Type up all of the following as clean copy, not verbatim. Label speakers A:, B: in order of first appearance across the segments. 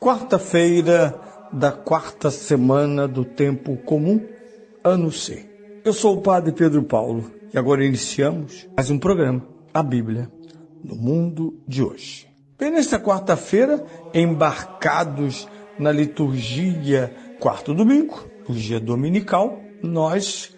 A: Quarta-feira da quarta semana do tempo comum, ano C. Eu sou o Padre Pedro Paulo e agora iniciamos mais um programa, a Bíblia, no mundo de hoje. Bem, nesta quarta-feira, embarcados na liturgia quarto domingo, liturgia dominical, nós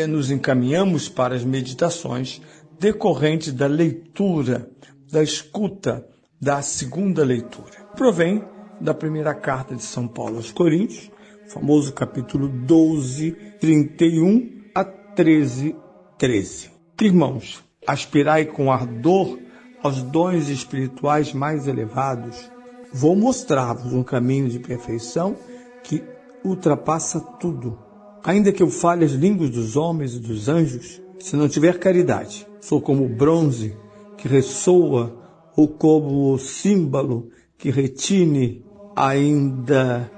A: nos encaminhamos para as meditações decorrentes da leitura, da escuta da segunda leitura. Provém da primeira carta de São Paulo aos Coríntios, famoso capítulo 12, 31 a 13, 13. Irmãos, aspirai com ardor aos dons espirituais mais elevados. Vou mostrar-vos um caminho de perfeição que ultrapassa tudo. Ainda que eu fale as línguas dos homens e dos anjos, se não tiver caridade, sou como o bronze que ressoa ou como o símbolo que retine. Ainda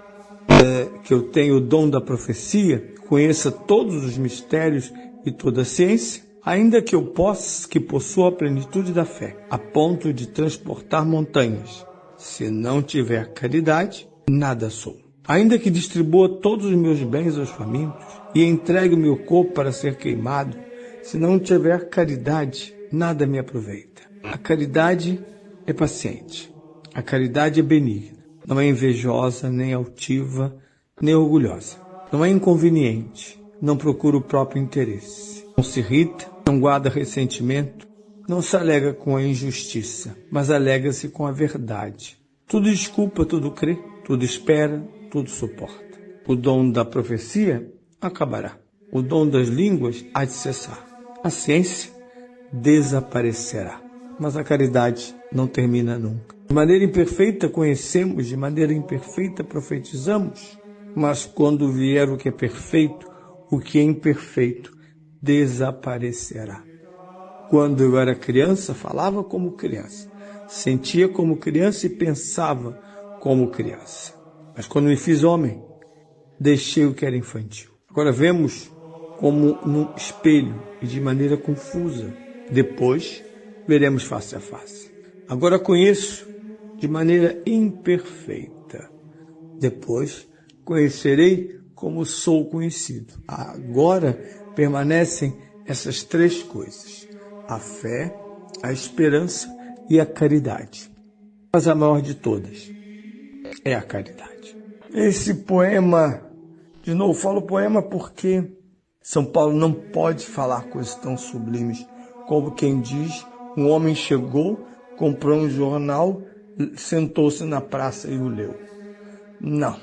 A: que eu tenha o dom da profecia, conheça todos os mistérios e toda a ciência, ainda que eu possua a plenitude da fé, a ponto de transportar montanhas, se não tiver caridade, nada sou. Ainda que distribua todos os meus bens aos famintos e entregue o meu corpo para ser queimado, se não tiver caridade, nada me aproveita. A caridade é paciente, a caridade é benigna. Não é invejosa, nem altiva, nem orgulhosa. Não é inconveniente, não procura o próprio interesse. Não se irrita, não guarda ressentimento, não se alega com a injustiça, mas alega-se com a verdade. Tudo desculpa, tudo crê, tudo espera, tudo suporta. O dom da profecia acabará. O dom das línguas há de cessar. A ciência desaparecerá. Mas a caridade não termina nunca. De maneira imperfeita conhecemos, de maneira imperfeita profetizamos, mas quando vier o que é perfeito, o que é imperfeito desaparecerá. Quando eu era criança, falava como criança, sentia como criança e pensava como criança. Mas quando me fiz homem, deixei o que era infantil. Agora vemos como num espelho e de maneira confusa. Depois, veremos face a face. Agora conheço de maneira imperfeita. Depois conhecerei como sou conhecido. Agora permanecem essas três coisas: a fé, a esperança e a caridade. Mas a maior de todas é a caridade. Esse poema, de novo falo poema porque São Paulo não pode falar coisas tão sublimes como quem diz: um homem chegou, comprou um jornal, sentou-se na praça e o leu. Não.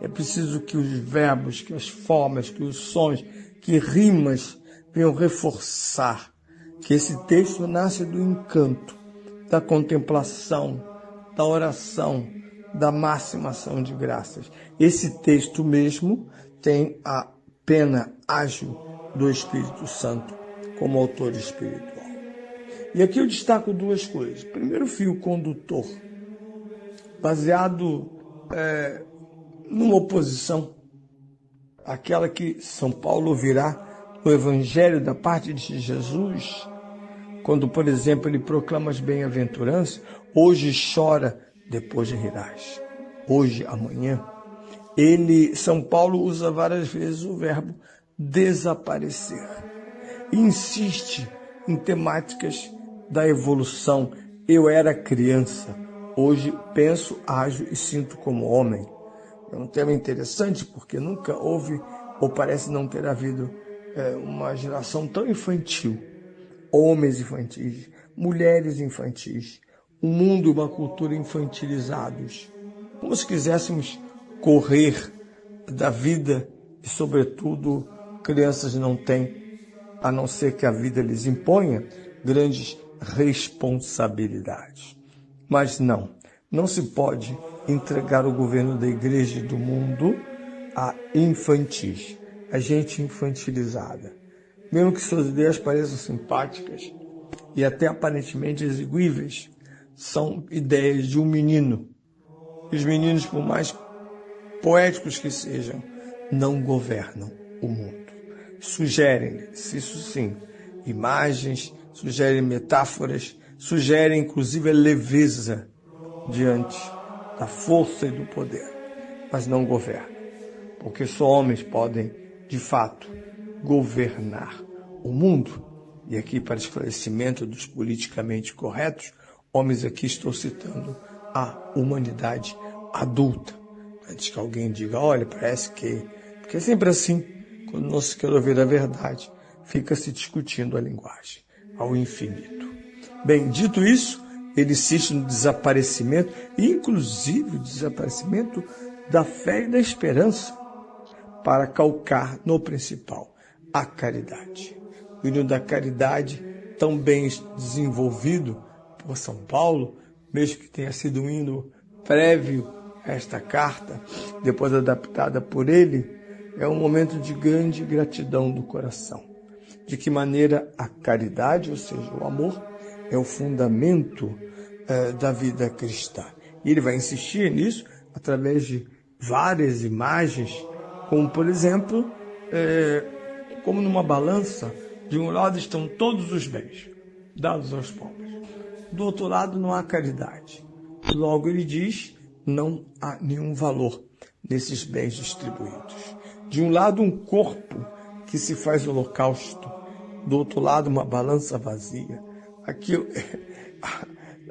A: É preciso que os verbos, que as formas, que os sons, que rimas venham reforçar que esse texto nasce do encanto, da contemplação, da oração, da máxima ação de graças. Esse texto mesmo tem a pena ágil do Espírito Santo como autor espiritual. E aqui eu destaco duas coisas. Primeiro, o fio condutor, baseado numa oposição, aquela que São Paulo ouvirá no Evangelho da parte de Jesus, quando, por exemplo, ele proclama as bem-aventuranças: hoje chora, depois rirás. Hoje, amanhã. São Paulo usa várias vezes o verbo desaparecer. E insiste em temáticas da evolução. Eu era criança, hoje penso, ajo e sinto como homem. É um tema interessante porque nunca houve, ou parece não ter havido, uma geração tão infantil. Homens infantis, mulheres infantis, um mundo e uma cultura infantilizados. Como se quiséssemos correr da vida e, sobretudo, crianças não têm, a não ser que a vida lhes imponha, grandes responsabilidades. Mas não se pode entregar o governo da igreja e do mundo a infantis, a gente infantilizada. Mesmo que suas ideias pareçam simpáticas e até aparentemente exeguíveis, são ideias de um menino. E os meninos, por mais poéticos que sejam, não governam o mundo. Sugerem-lhes, isso sim, imagens, sugerem metáforas, sugerem inclusive a leveza diante da força e do poder, mas não governam, porque só homens podem, de fato, governar o mundo. E aqui, para esclarecimento dos politicamente corretos, homens aqui estou citando a humanidade adulta. Antes que alguém diga, olha, parece que... Porque é sempre assim, quando não se quer ouvir a verdade, fica se discutindo a linguagem ao infinito. Bem, dito isso, ele insiste no desaparecimento, inclusive o desaparecimento da fé e da esperança, para calcar no principal, a caridade. O hino da caridade, tão bem desenvolvido por São Paulo, mesmo que tenha sido um hino prévio a esta carta, depois adaptada por ele, é um momento de grande gratidão do coração. De que maneira a caridade, ou seja, o amor, é o fundamento da vida cristã. E ele vai insistir nisso através de várias imagens, como, por exemplo, como numa balança, de um lado estão todos os bens dados aos pobres. Do outro lado não há caridade. Logo ele diz, não há nenhum valor nesses bens distribuídos. De um lado um corpo que se faz holocausto, do outro lado uma balança vazia. Aqui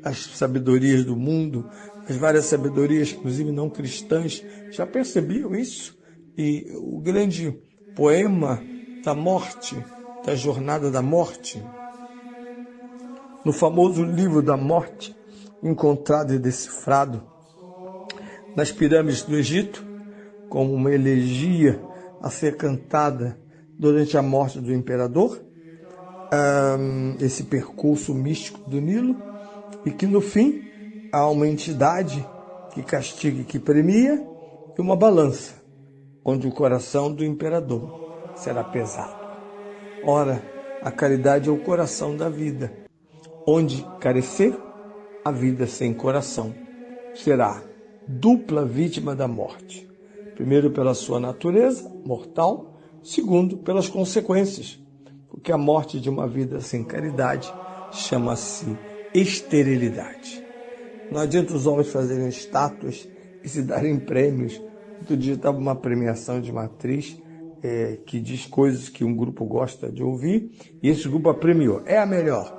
A: as sabedorias do mundo, as várias sabedorias, inclusive não cristãs, já percebiam isso. E o grande poema da morte, da jornada da morte, no famoso livro da morte, encontrado e decifrado nas pirâmides do Egito, como uma elegia a ser cantada durante a morte do imperador, esse percurso místico do Nilo, e que no fim há uma entidade que castiga e que premia, e uma balança, onde o coração do imperador será pesado. Ora, a caridade é o coração da vida. Onde carecer, a vida sem coração será dupla vítima da morte. Primeiro, pela sua natureza mortal, segundo, pelas consequências, porque a morte de uma vida sem caridade chama-se esterilidade. Não adianta os homens fazerem estátuas e se darem prêmios. Outro dia estava uma premiação de uma atriz que diz coisas que um grupo gosta de ouvir, e esse grupo a premiou. É a melhor.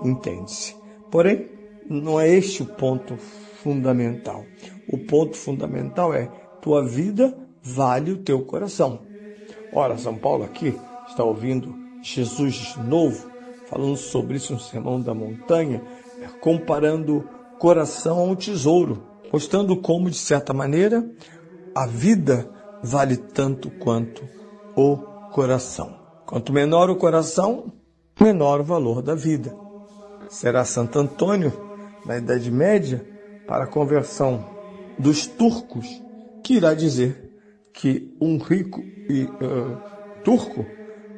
A: Entende-se. Porém, não é este o ponto fundamental. O ponto fundamental é: tua vida vale o teu coração. Ora, São Paulo aqui está ouvindo Jesus de novo, falando sobre isso no Sermão da Montanha, comparando coração a um tesouro, mostrando como, de certa maneira, a vida vale tanto quanto o coração. Quanto menor o coração, menor o valor da vida. Será Santo Antônio, na Idade Média, para a conversão dos turcos, que irá dizer que um rico e turco,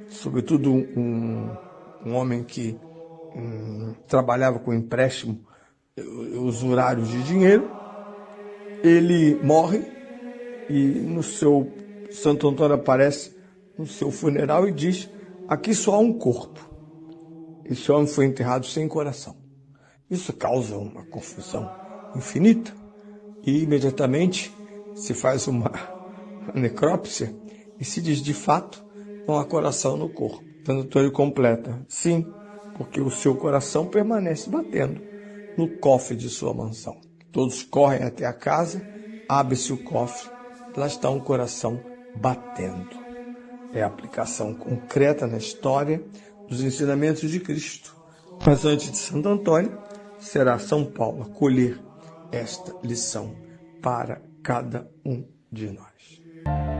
A: sobretudo um homem que trabalhava com empréstimo usurários de dinheiro, ele morre e no seu Santo Antônio aparece no seu funeral e diz: aqui só há um corpo. Esse homem foi enterrado sem coração. Isso causa uma confusão infinita e imediatamente se faz uma necrópsia e se diz: de fato não há coração no corpo. Santo Antônio completa: sim, porque o seu coração permanece batendo no cofre de sua mansão. Todos correm até a casa, abre-se o cofre, lá está um coração batendo. É a aplicação concreta na história dos ensinamentos de Cristo. Mas antes de Santo Antônio, será São Paulo a colher esta lição para cada um de nós.